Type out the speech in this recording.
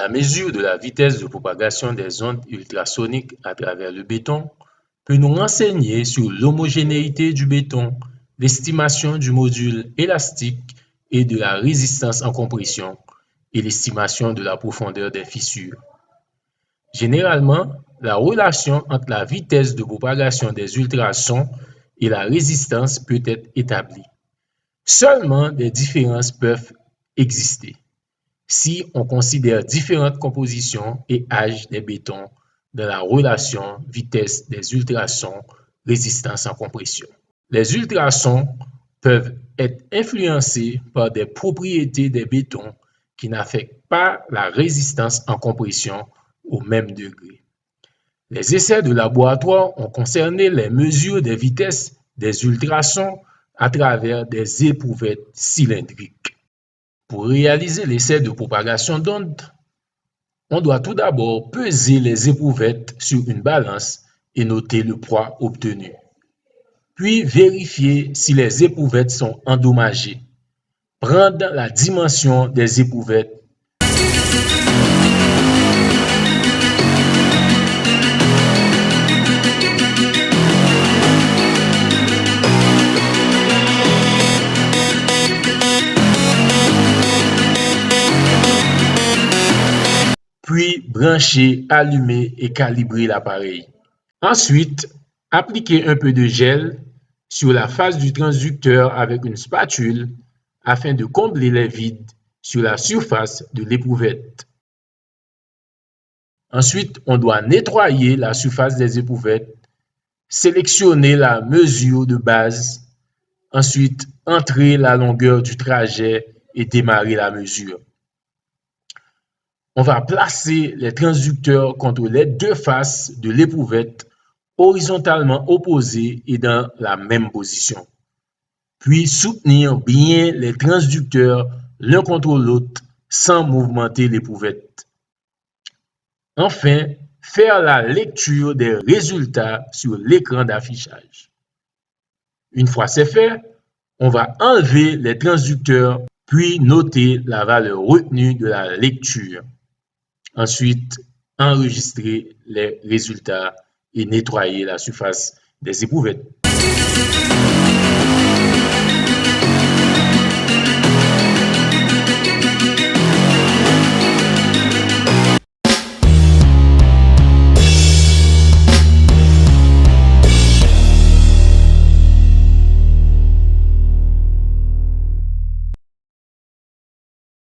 La mesure de la vitesse de propagation des ondes ultrasoniques à travers le béton peut nous renseigner sur l'homogénéité du béton, l'estimation du module élastique et de la résistance en compression et l'estimation de la profondeur des fissures. Généralement, la relation entre la vitesse de propagation des ultrasons et la résistance peut être établie. Seulement des différences peuvent exister si on considère différentes compositions et âges des bétons dans la relation vitesse des ultrasons, résistance en compression. Les ultrasons peuvent être influencés par des propriétés des bétons qui n'affectent pas la résistance en compression au même degré. Les essais de laboratoire ont concerné les mesures des vitesses des ultrasons à travers des éprouvettes cylindriques. Pour réaliser l'essai de propagation d'ondes, on doit tout d'abord peser les éprouvettes sur une balance et noter le poids obtenu. Puis vérifier si les éprouvettes sont endommagées. Prendre la dimension des éprouvettes. Puis brancher, allumer et calibrer l'appareil. Ensuite, appliquer un peu de gel sur la face du transducteur avec une spatule afin de combler les vides sur la surface de l'éprouvette. Ensuite, on doit nettoyer la surface des éprouvettes, sélectionner la mesure de base, ensuite entrer la longueur du trajet et démarrer la mesure. On va placer les transducteurs contre les deux faces de l'éprouvette horizontalement opposées et dans la même position. Puis soutenir bien les transducteurs l'un contre l'autre sans mouvementer l'éprouvette. Enfin, faire la lecture des résultats sur l'écran d'affichage. Une fois c'est fait, on va enlever les transducteurs puis noter la valeur retenue de la lecture. Ensuite, enregistrer les résultats et nettoyer la surface des éprouvettes.